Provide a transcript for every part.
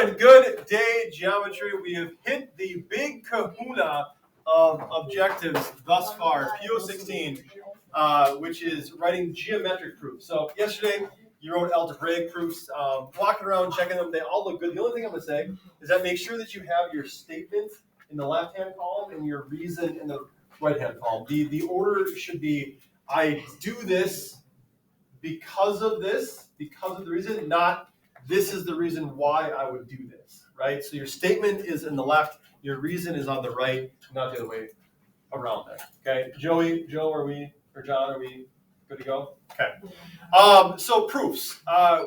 doing? Good day, geometry. We have hit the big kahuna of objectives thus far, PO16, which is writing geometric proofs. So yesterday, you wrote algebraic proofs, walking around, checking them. They all look good. The only thing I'm going to say is that make sure that you have your statement in the left-hand column and your reason in the right-hand column. The order should be, I do this because of this, because of the reason, not this is the reason why I would do this, right? So your statement is in the left, your reason is on the right, not the other way around there. Okay, Joe, or John, are we good to go? Okay. So proofs.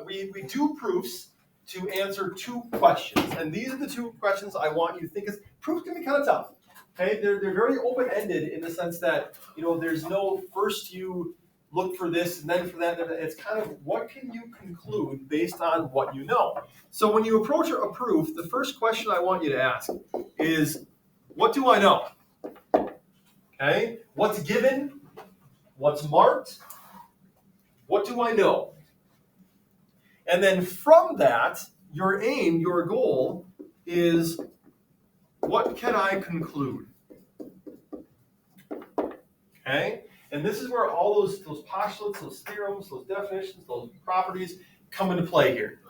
We do proofs to answer two questions, and these are the two questions I want you to think. Because proofs can be kind of tough. Okay, they're very open-ended in the sense that there's no first you look for this and then for that. It's kind of what can you conclude based on what you know. So when you approach a proof, the first question I want you to ask is, what do I know? Okay, what's given? What's marked? What do I know? And then from that, your aim, your goal is, what can I conclude? Okay? And this is where all those postulates, those theorems, those definitions, those properties come into play here.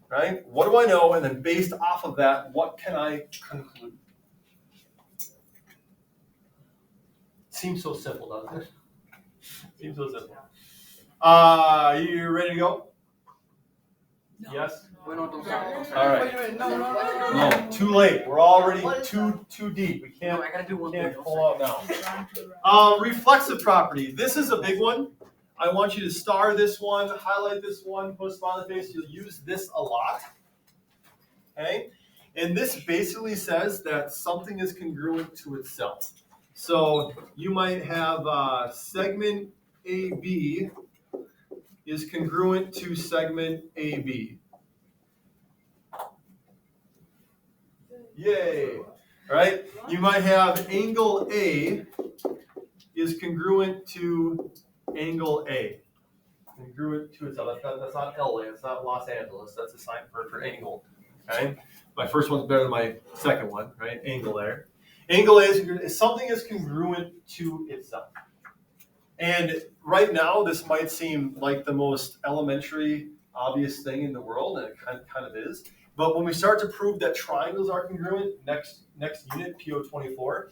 Right? What do I know? And then based off of that, what can I conclude? Seems so simple, doesn't it? Seems so simple. You ready to go? No. Yes? Wait, no, don't start. All right. Wait, no. Too late. We're already too deep. We can't, No, I gotta do one can't thing. pull out now. Reflexive property. This is a big one. I want you to star this one, highlight this one, put a smile on the face. You'll use this a lot. Okay? And this basically says that something is congruent to itself. So you might have segment AB is congruent to segment AB. Yay! Right? You might have angle A is congruent to angle A. Congruent to itself. That's not LA. It's not Los Angeles. That's a sign for angle. Okay? My first one's better than my second one, right? Angle there. Angle A is something is congruent to itself. And right now, this might seem like the most elementary, obvious thing in the world, and it kind of is. But when we start to prove that triangles are congruent, next unit, PO24,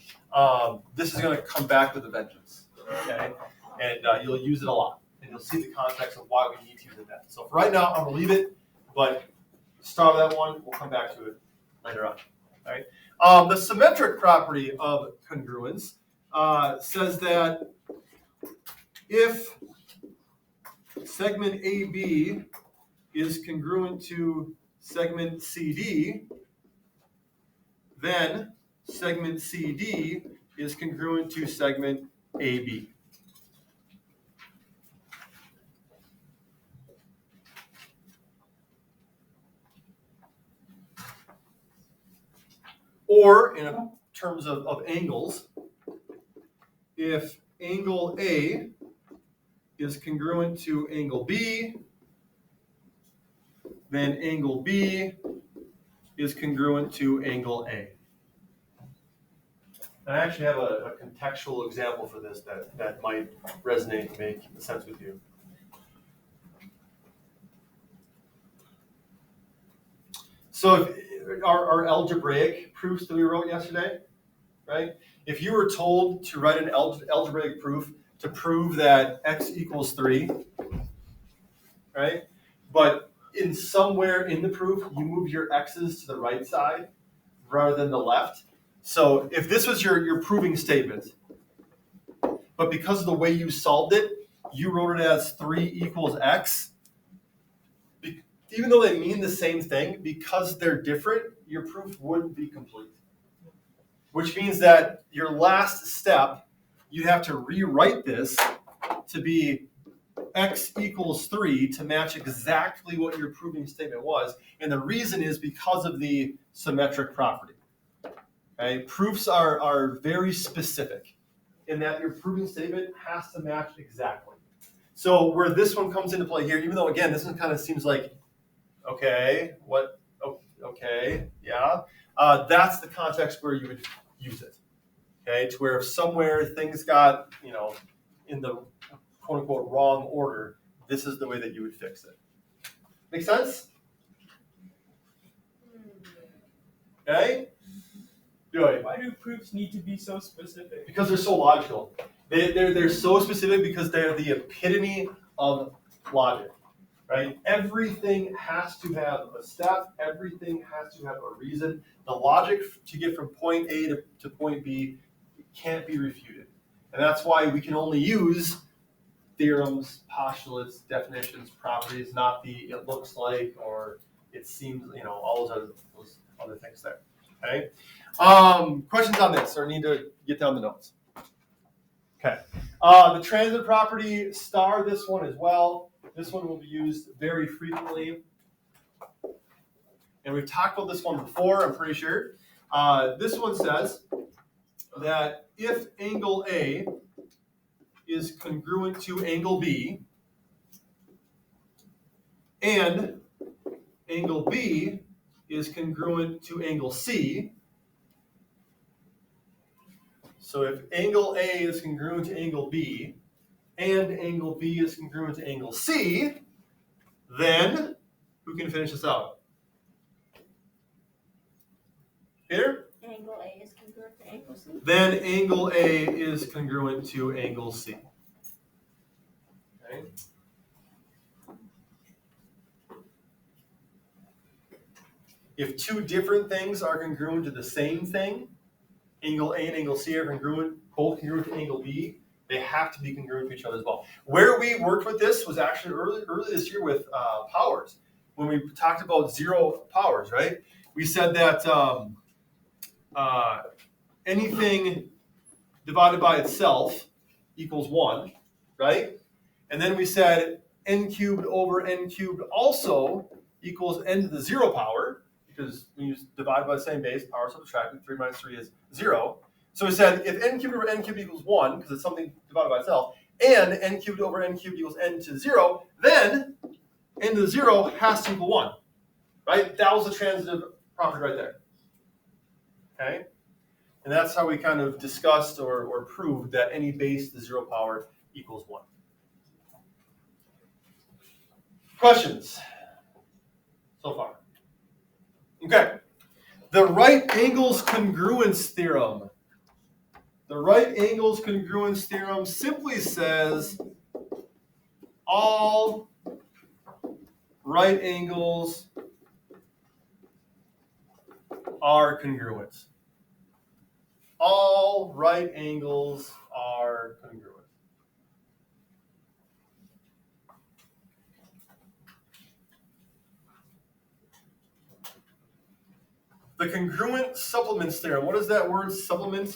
this is going to come back with a vengeance. Okay? And you'll use it a lot. And you'll see the context of why we need to use that. So for right now, I'm going to leave it, but start that one. We'll come back to it later on. All right? The symmetric property of congruence says that if segment AB is congruent to segment CD, then segment CD is congruent to segment AB. Or in terms of angles, if angle A is congruent to angle B, then angle B is congruent to angle A. I actually have a contextual example for this that might resonate and make sense with you. So our algebraic proofs that we wrote yesterday, right? If you were told to write an algebraic proof to prove that x equals 3, right? But in somewhere in the proof, you move your x's to the right side rather than the left. So if this was your proving statement, but because of the way you solved it, you wrote it as 3 equals x, even though they mean the same thing, because they're different, your proof wouldn't be complete. Which means that your last step, you have to rewrite this to be x equals 3 to match exactly what your proving statement was. And the reason is because of the symmetric property. Okay? Proofs are very specific in that your proving statement has to match exactly. So where this one comes into play here, even though, again, this one kind of seems like, okay, what, okay, yeah, that's the context where you would use it, okay, to where if somewhere things got, in the quote unquote wrong order, this is the way that you would fix it. Make sense? Okay? Joey. Why do proofs need to be so specific? Because they're so logical. They're so specific because they're the epitome of logic, right? Everything has to have a step. Everything has to have a reason. The logic to get from point A to point B can't be refuted. And that's why we can only use theorems, postulates, definitions, properties, not the it looks like or it seems, all those other things there. Okay. Questions on this, or need to get down the notes? Okay. The transit property, star this one as well. This one will be used very frequently. And we've talked about this one before, I'm pretty sure. This one says that if angle A is congruent to angle B, and angle B is congruent to angle C, so if angle A is congruent to angle B, and angle B is congruent to angle C, then, who can finish this out? Peter? Angle A is congruent to angle C. Then angle A is congruent to angle C. Okay. If two different things are congruent to the same thing, angle A and angle C are congruent, both congruent to angle B, they have to be congruent to each other as well. Where we worked with this was actually early this year with powers. When we talked about zero powers, right? We said that anything divided by itself equals 1, right? And then we said n cubed over n cubed also equals n to the 0 power, because when you divide by the same base, power subtracted, 3 minus 3 is 0. So we said if n cubed over n cubed equals 1, because it's something divided by itself, and n cubed over n cubed equals n to 0, then n to the 0 has to equal 1, right? That was the transitive property right there, okay? And that's how we kind of discussed or proved that any base to the 0 power equals 1. Questions so far? Okay. The right angles congruence theorem. The right angles congruence theorem simply says all right angles are congruent. All right angles are congruent. The congruent supplements theorem. What does that word supplement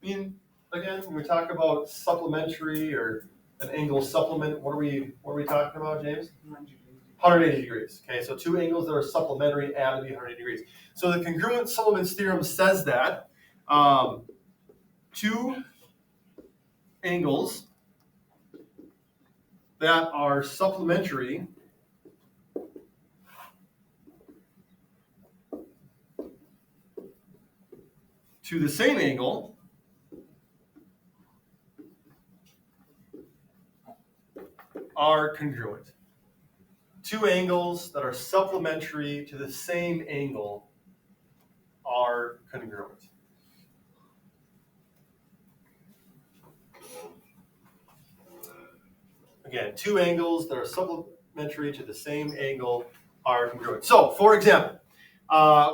mean again? When we talk about supplementary or an angle supplement, what are we talking about, James? 180 degrees. Okay, so two angles that are supplementary add to be 180 degrees. So the congruent supplements theorem says that two angles that are supplementary to the same angle are congruent. Two angles that are supplementary to the same angle are congruent. Again, two angles that are supplementary to the same angle are congruent. So, for example,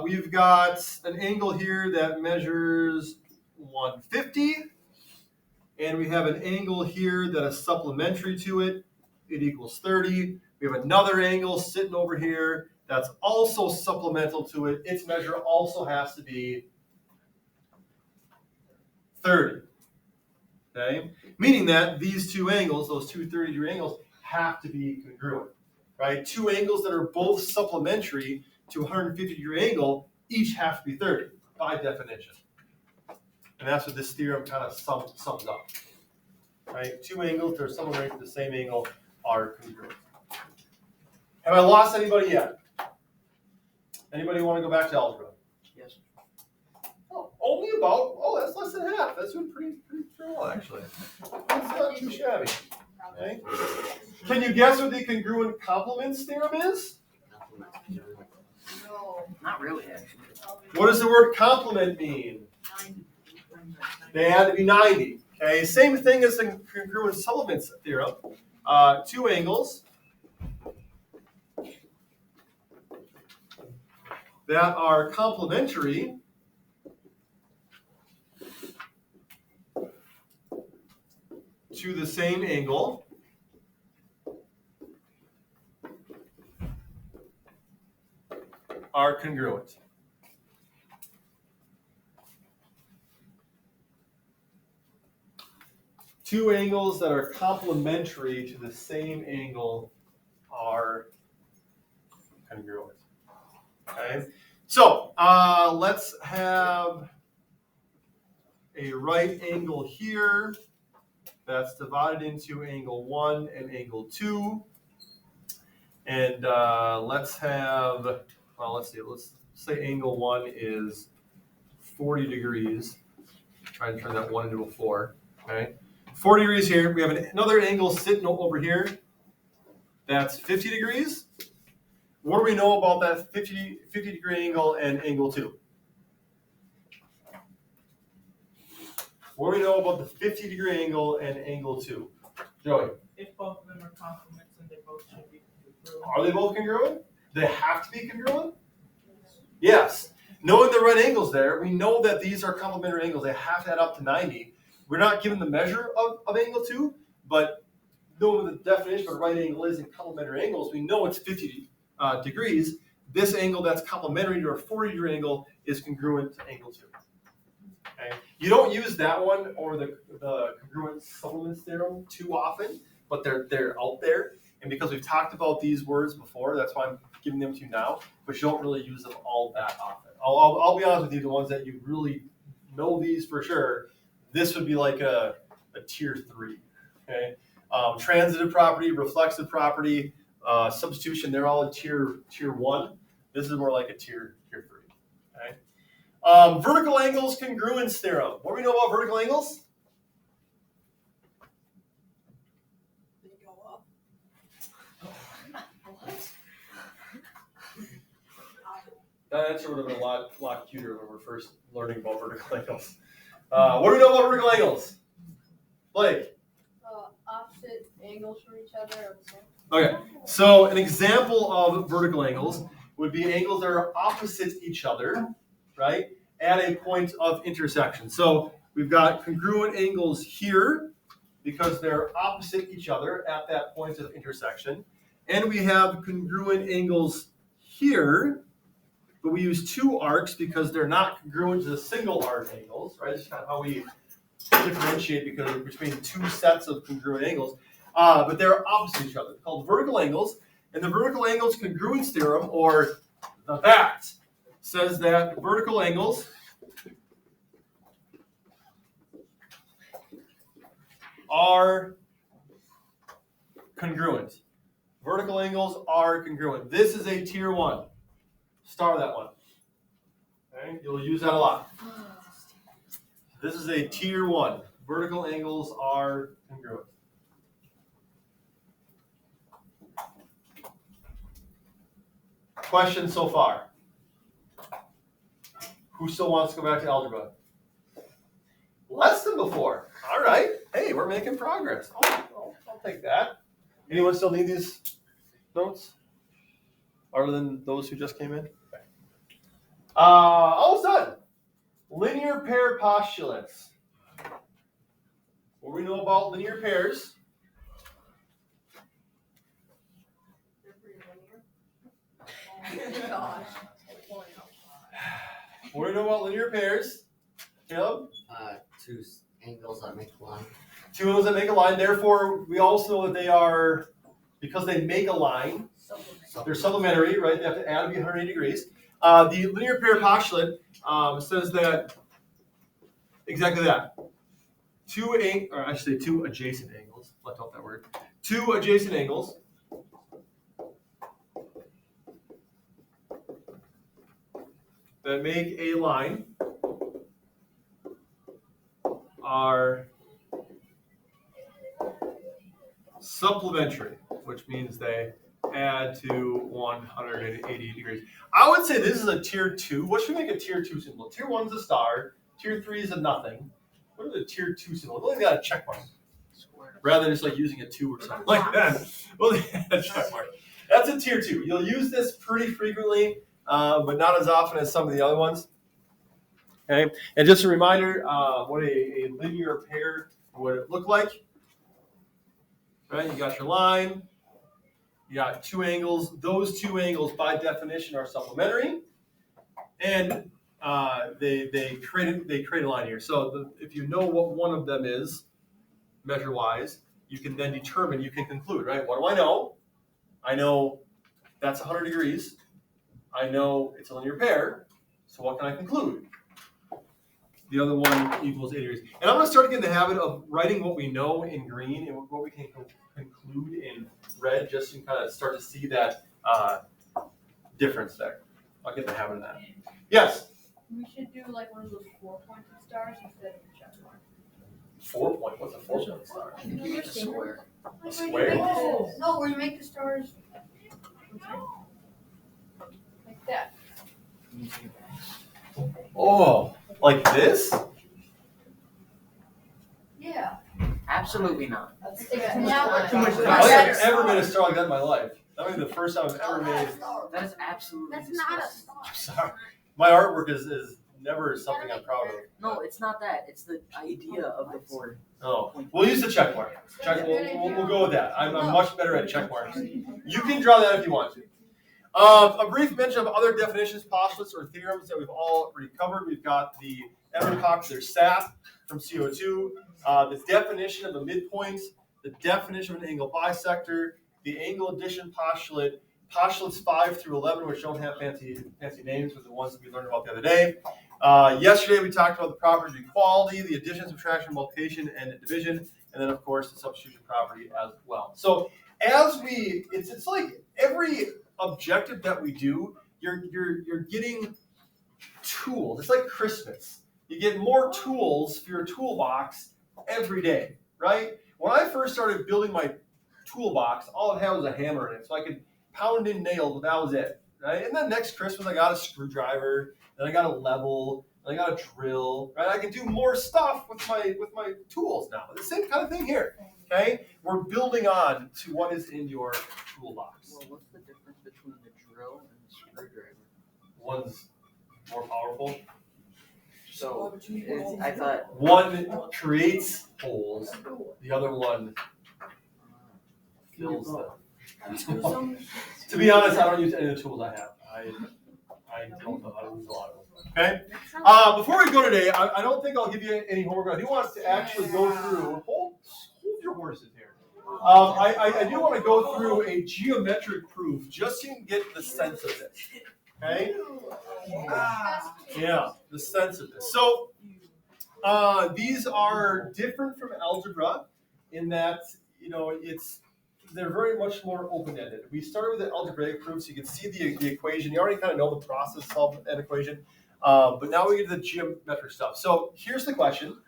we've got an angle here that measures 150, and we have an angle here that is supplementary to it. It equals 30. We have another angle sitting over here that's also supplemental to it. Its measure also has to be 30. Okay? Meaning that these two angles, those two 30-degree angles, have to be congruent. Right? Two angles that are both supplementary to a 150-degree angle each have to be 30 by definition. And that's what this theorem kind of sums up. Right? Two angles that are supplementary to the same angle are congruent. Have I lost anybody yet? Anybody want to go back to algebra? Yes. Oh, only about, that's less than half. That's doing pretty well, actually. That's not too shabby. Okay. Can you guess what the congruent complements theorem is? No. Not really, actually. What does the word complement mean? They had to be 90. Okay, same thing as the congruent supplements theorem. Two angles that are complementary to the same angle are congruent. Two angles that are complementary to the same angle are congruent. Okay, so let's have a right angle here that's divided into angle 1 and angle 2. And let's have, well, let's see, let's say angle 1 is 40 degrees. Try and turn that 1 into a 4. Okay, 40 degrees here. We have another angle sitting over here that's 50 degrees. What do we know about that 50 degree angle and angle 2? What do we know about the 50 degree angle and angle 2? Joey? If both of them are complements, then they both should be congruent. Are they both congruent? They have to be congruent? Yes. Knowing the right angles there, we know that these are complementary angles. They have to add up to 90. We're not given the measure of angle 2, but knowing the definition of a right angle is in complementary angles, we know it's 50 degrees. This angle that's complementary to our 40 degree angle is congruent to angle 2. Okay. You don't use that one or the congruent supplements theorem too often, but they're out there. And because we've talked about these words before, that's why I'm giving them to you now. But you don't really use them all that often. I'll be honest with you, the ones that you really know these for sure, this would be like a tier 3. Okay, transitive property, reflexive property, substitution, they're all a tier 1. This is more like a tier 3. Okay. Vertical angles congruence theorem. What do we know about vertical angles? They go up. What? That answer would have been a lot cuter when we're first learning about vertical angles. What do we know about vertical angles? Blake? Opposite angles from each other are the same. Okay, so an example of vertical angles would be angles that are opposite each other, right, at a point of intersection. So we've got congruent angles here because they're opposite each other at that point of intersection. And we have congruent angles here, but we use two arcs because they're not congruent to the single arc angles, right? This is kind of how we differentiate between two sets of congruent angles. But they're opposite each other, called vertical angles. And the vertical angles congruence theorem, or the VACT, says that vertical angles are congruent. Vertical angles are congruent. This is a tier 1. Star that one. Okay? You'll use that a lot. This is a tier 1. Vertical angles are congruent. Questions so far? Who still wants to go back to algebra? Less than before. All right. Hey, we're making progress. I'll take that. Anyone still need these notes? Other than those who just came in? Okay. Almost done. Linear pair postulates. What do we know about linear pairs? They're pretty linear. Gosh. What do we know about linear pairs? Caleb? Two angles that make a line. Two angles that make a line. Therefore, we also know that they are, because they make a line, they're supplementary, right? They have to add to be 180 degrees. The linear pair postulate says that exactly that. Two adjacent angles. Left out that word. Two adjacent angles that make a line are supplementary, which means they add to 180 degrees. I would say this is a tier 2. What should we make a tier 2 symbol? Tier 1 is a star. Tier 3 is a nothing. What is a tier 2 symbol? We've only got a check mark. Rather than just like using a 2 or something like that. Well, a check mark. That's a tier 2. You'll use this pretty frequently, but not as often as some of the other ones. Okay, and just a reminder, what a linear pair would look like. Right, you got your line, you got 2 angles. Those 2 angles, by definition, are supplementary, and they create a line here. So if you know what one of them is, measure-wise, you can then determine. You can conclude. Right? What do I know? I know that's 100 degrees. I know it's a linear pair. So what can I conclude? The other one equals 80 degrees. And I'm going to start to get in the habit of writing what we know in green and what we can conclude in red, just to kind of start to see that difference there. I'll get in the habit of that. Yes? We should do like one of those 4-pointed stars instead of a check mark. 4 point? What's a 4-point star? You get a square. A square? No, where you make the stars like that. Oh, like this? Yeah. Absolutely not. Now, Too much I don't pressure. think I've ever made a star like that in my life. That would be the first time I've ever made. That is absolutely That's not a disgusting. I'm sorry. My artwork is never something I'm proud of. No, it's not that. It's the idea of the 4. Oh, we'll use the check mark. We'll go with that. I'm much better at check marks. You can draw that if you want to. A brief mention of other definitions, postulates, or theorems that we've all already covered. We've got the unpopular sap from CO2, the definition of a midpoint, the definition of an angle bisector, the angle addition postulate, postulates 5 through 11, which don't have fancy names, but the ones that we learned about the other day. Yesterday we talked about the properties of equality, the addition, subtraction, multiplication, and division, and then of course the substitution property as well. So as it's like every objective that we do, you're getting tools. It's like Christmas. You get more tools for your toolbox every day, right? When I first started building my toolbox, all it had was a hammer in it, so I could pound in nails, but that was it, right? And then next Christmas, I got a screwdriver, then I got a level, then I got a drill, right? I can do more stuff with my tools now. The same kind of thing here, okay? We're building on to what is in your toolbox. Well, what's the difference between the drill and the screwdriver? One's more powerful. So, I thought. One creates holes, the other one fills them. To be honest, I don't use any of the tools I have. I don't know how to use a lot of them. Okay? Before we go today, I don't think I'll give you any homework. I do want us to actually go through, hold your horses here. I do want to go through a geometric proof just so you can get the sense of this. Okay? Yeah, the sense of this. So these are different from algebra in that, they're very much more open-ended. We started with the algebraic proof, so you can see the equation. You already kind of know the process of an equation. But now we get to the geometric stuff. So here's the question.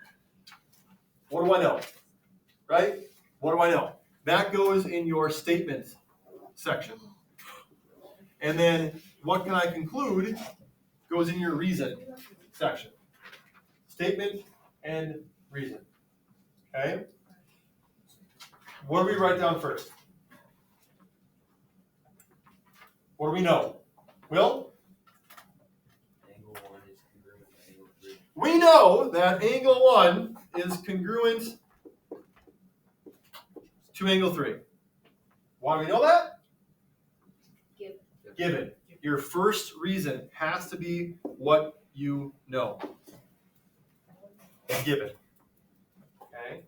What do I know? Right? What do I know? That goes in your statement section. And then what can I conclude goes in your reason section. Statement and reason. Okay? What do we write down first? What do we know? Will? Angle 1 is congruent to angle 3. We know that angle 1 is congruent to angle 3. Why do we know that? Given. Your first reason has to be what you know. Given. Okay?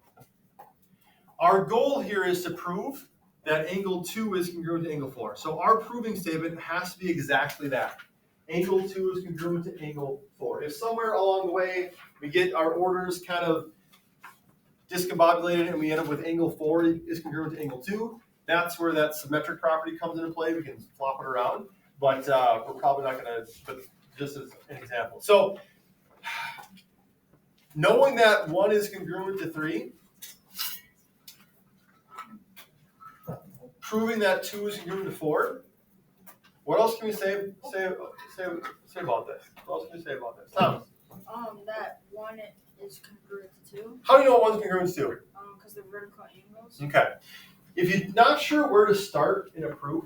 Our goal here is to prove that angle 2 is congruent to angle 4. So our proving statement has to be exactly that. Angle 2 is congruent to angle 4. If somewhere along the way we get our orders kind of discombobulated and we end up with angle 4 is congruent to angle 2, that's where that symmetric property comes into play. We can flop it around, but we're probably not going to. But just as an example. So knowing that 1 is congruent to 3, proving that 2 is congruent to 4, what else can we say about this? What else can we say about this? Thomas, That 1 is congruent to 2. how do you know what 1 is congruent to 2? Because they're vertical angles. Okay. If you're not sure where to start in a proof,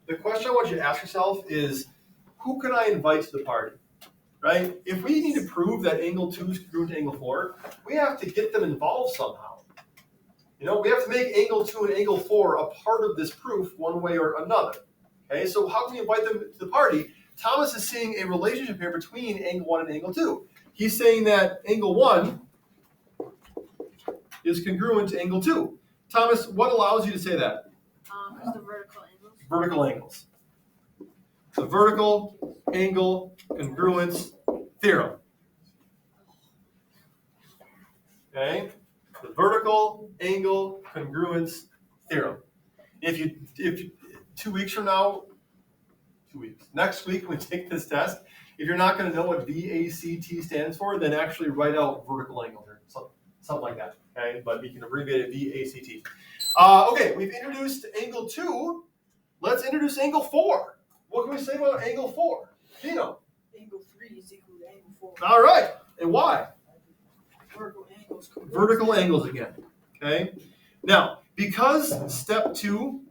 the question I want you to ask yourself is, who can I invite to the party? Right? If we need to prove that angle 2 is congruent to angle 4, we have to get them involved somehow. You know, we have to make angle 2 and angle 4 a part of this proof one way or another. Okay, so how can we invite them to the party? Thomas is seeing a relationship here between angle 1 and angle 2. He's saying that angle 1 is congruent to angle 2. Thomas, what allows you to say that? Because they're vertical angles. Vertical angles. The vertical angle congruence theorem. Okay? The vertical angle congruence theorem. If 2 weeks from now, next week when we take this test, if you're not going to know what VACT stands for, then actually write out vertical angle here, something like that. Okay, but we can abbreviate it VACT. Okay, we've introduced angle 2. Let's introduce angle 4. What can we say about angle 4? Dino. Angle 3 is equal to angle 4. All right, and why? Vertical angles. Vertical angles again. Okay. Now, because step 2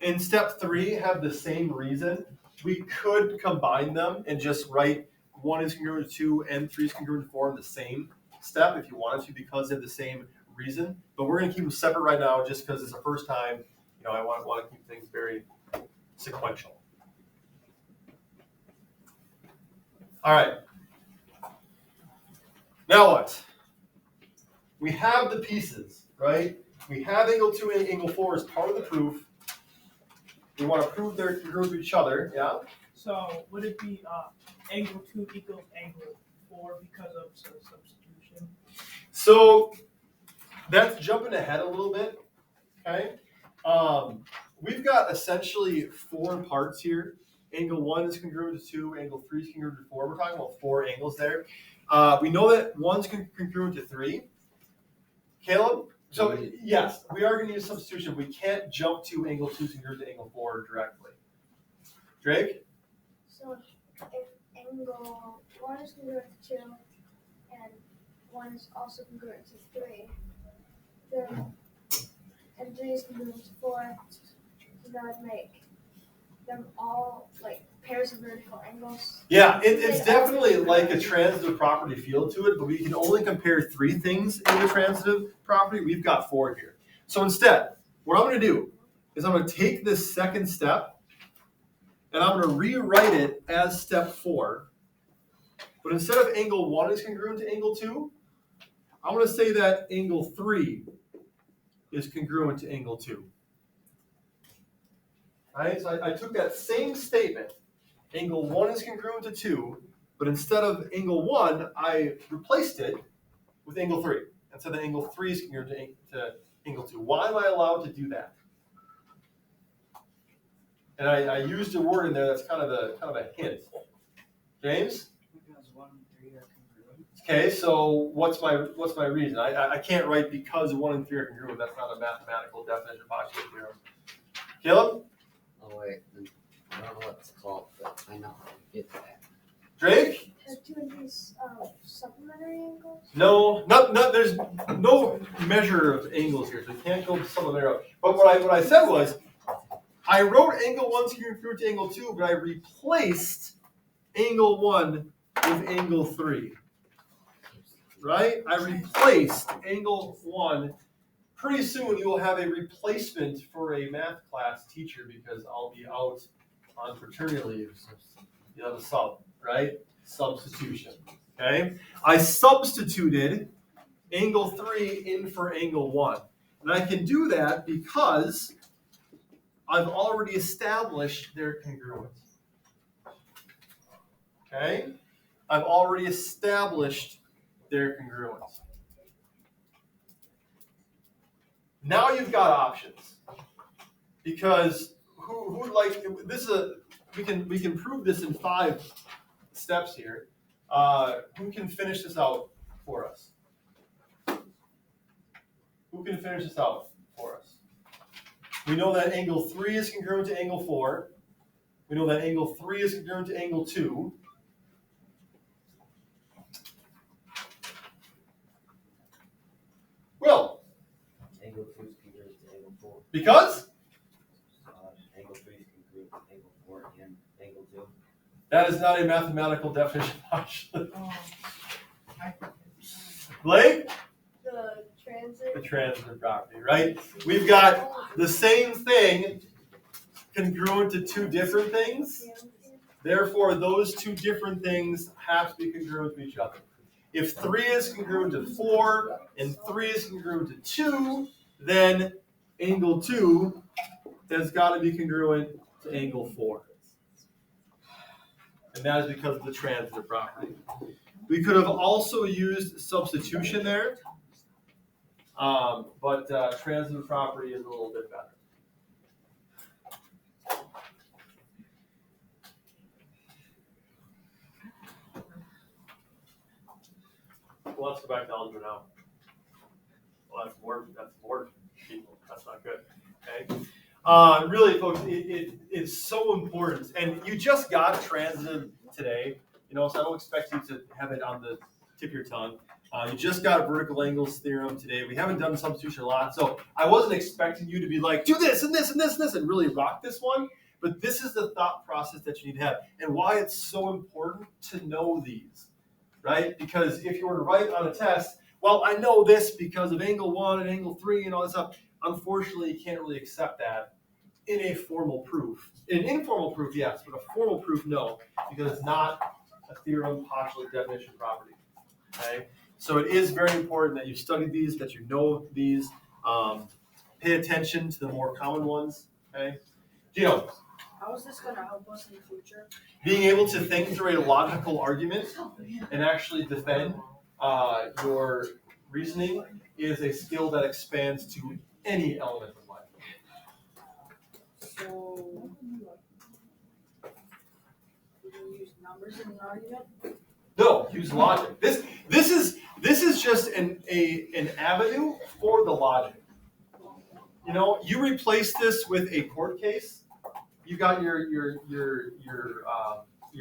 and step 3 have the same reason, we could combine them and just write 1 is congruent to 2 and 3 is congruent to 4 in the same step if you wanted to, because they have the same reason. But we're going to keep them separate right now just because it's the first time. You know, I want to keep things very sequential. All right. Now what? We have the pieces, right? We have angle 2 and angle 4 as part of the proof. We want to prove they're congruent to each other, yeah? So would it be angle 2 equals angle 4 because of substitution? So that's jumping ahead a little bit, okay? We've got essentially 4 parts here. Angle 1 is congruent to 2, angle 3 is congruent to 4. We're talking about 4 angles there. We know that 1's congruent to 3. Caleb? So yes, we are going to use substitution. We can't jump to angle 2 is congruent to angle 4 directly. Drake? So if angle 1 is congruent to 2 and 1 is also congruent to 3, then and 3 is congruent to 4, so that would make them all like pairs of vertical angles. Yeah, it's definitely like a transitive property feel to it, but we can only compare 3 things in the transitive property. We've got 4 here. So instead, what I'm going to do is I'm going to take this second step and I'm going to rewrite it as step 4. But instead of angle 1 is congruent to angle 2, I'm going to say that angle 3 is congruent to angle 2. All right, so I took that same statement, angle 1 is congruent to 2, but instead of angle 1, I replaced it with angle 3. And said that angle 3 is congruent to angle 2. Why am I allowed to do that? And I used a word in there that's kind of a hint. James? Because 1 and 3 are congruent. Okay, so what's my reason? I can't write because 1 and 3 are congruent. That's not a mathematical definition of postulate theorem. Caleb? Oh wait, I don't know what it's called, but I know how to get that. Drake? Are 2 and 3 supplementary angles? No, there's no measure of angles here, so you can't go supplementary. But what I said was, I wrote angle 1 congruent to angle 2, but I replaced angle 1 with angle 3. Right? I replaced angle 1. Pretty soon you will have a replacement for a math class teacher because I'll be out on paternity leave. You have a sub, right? Substitution. Okay? I substituted angle 3 in for angle 1. And I can do that because I've already established their congruence. Okay? I've already established their congruence. Now you've got options. Because who like this is we can prove this in 5 steps here. Who can finish this out for us? Who can finish this out for us? We know that angle 3 is congruent to angle 4. We know that angle 3 is congruent to angle 2. Will. Angle 2 is congruent to angle 4. Because? Angle 3 is congruent to angle 4 and angle 2. That is not a mathematical definition, actually. I- Blake? The transit. The transitive property, right? We've got the same thing congruent to 2 different things. Therefore, those 2 different things have to be congruent to each other. If 3 is congruent to 4 and 3 is congruent to 2, then angle 2 has got to be congruent to angle 4. And that is because of the transitive property. We could have also used substitution there, but transitive property is a little bit better. Well, let's go back to algebra now. Well, that's more people. That's not good. Okay. Really, folks, it's so important. And you just got transitive today, so I don't expect you to have it on the tip of your tongue. You just got vertical angles theorem today. We haven't done substitution a lot, so I wasn't expecting you to be like, do this and this and this and this and really rock this one. But this is the thought process that you need to have, and why it's so important to know these. Right? Because if you were to write on a test, well, I know this because of angle 1 and angle 3 and all this stuff. Unfortunately, you can't really accept that in a formal proof. In an informal proof, yes, but a formal proof, no, because it's not a theorem postulate definition property. Okay? So it is very important that you study these, that you know these. Pay attention to the more common ones. Okay? How is this going to help us in the future? Being able to think through a logical argument and actually defend your reasoning is a skill that expands to any element of life. So, we can use numbers in an argument? No, use logic. This is just an avenue for the logic. You replace this with a court case. You got your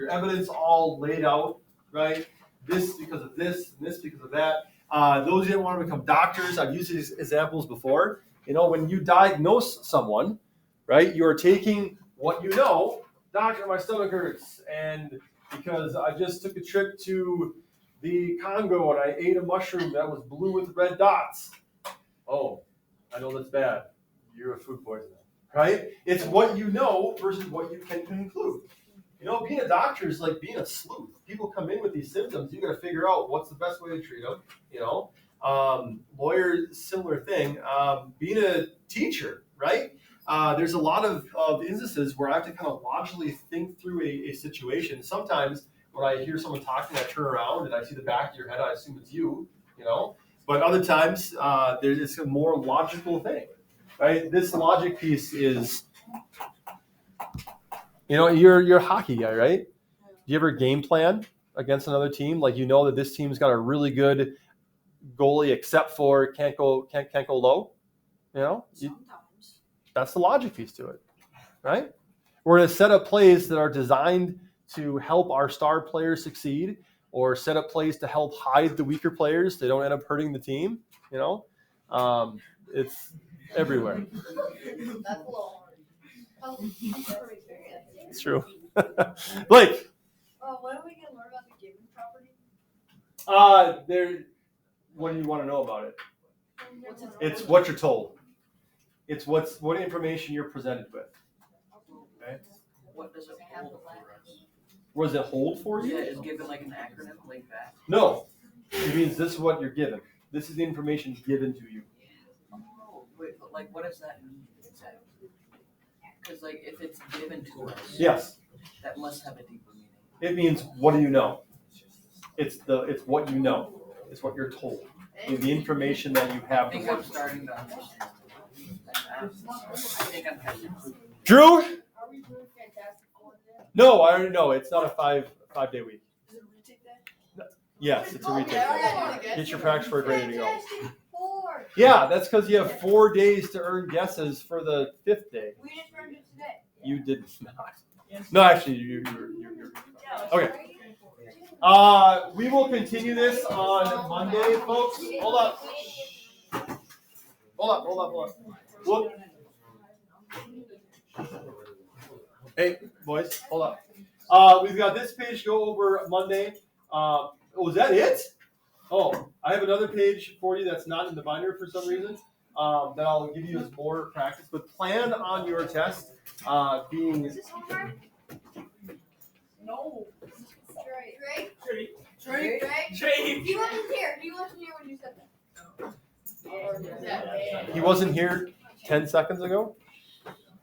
evidence all laid out, right? This because of this, and this because of that. Those who didn't want to become doctors, I've used these examples before. When you diagnose someone, right, you are taking what you know. Doctor, my stomach hurts, and because I just took a trip to the Congo and I ate a mushroom that was blue with red dots. Oh, I know that's bad. You have food poisoning. Right? It's what you know versus what you can conclude. Being a doctor is like being a sleuth. People come in with these symptoms. You got to figure out what's the best way to treat them. Lawyer, similar thing. Being a teacher, right? There's a lot of instances where I have to kind of logically think through a situation. Sometimes when I hear someone talking, I turn around and I see the back of your head. I assume it's you. But other times it's a more logical thing. Right? This logic piece is, you're a hockey guy, right? Do you ever game plan against another team? Like that this team's got a really good goalie, except for can't go low. Sometimes. That's the logic piece to it, right? We're going to set up plays that are designed to help our star players succeed, or set up plays to help hide the weaker players. They don't end up hurting the team. It's everywhere. That's a little hard. It's true. Blake. When are we going to learn about the given property? What do you want to know about it? It's what you're told. It's what information you're presented with. Okay. What does it hold for us? What does it hold for you? Yeah, is given like an acronym like that? No. It means this is what you're given. This is the information given to you. Oh, wait, but what does that mean exactly? Because if it's given to us, Yes. that must have a deeper meaning. It means what do you know? It's what you know. It's what you're told. It's the information that you I have. think I'm starting to understand. I think I'm catching. Drew? Are we doing Fantastic Four yet? No, I already know. It's not a 5-day week. Is it a retake day? Yes, it's a retake. Okay, I gotta do it again. Get your practice work ready to go. Fantastic Four. Yeah, that's because you have 4 days to earn guesses for the 5th day. We just learned it today. You did not. Yes. No, actually, you're okay. We will continue this on Monday, folks. Hold up. Whoop. Hey, boys, hold up. We've got this page to go over Monday. Was that it? Oh, I have another page for you that's not in the binder for some reason. That I'll give you as more practice. But plan on your test being. Is this homework? No. Drake? Drake. He wasn't here. He wasn't here when you said that. He wasn't here 10 seconds ago.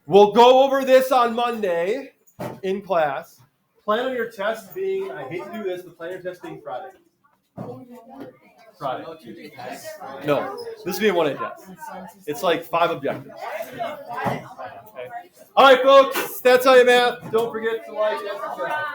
We'll go over this on Monday in class. Plan on your test being, I hate to do this, but plan your test being Friday. Friday. No, this will be a 1-day test. It's like 5 objectives. Okay. All right, folks, that's how you math. Don't forget to like and subscribe.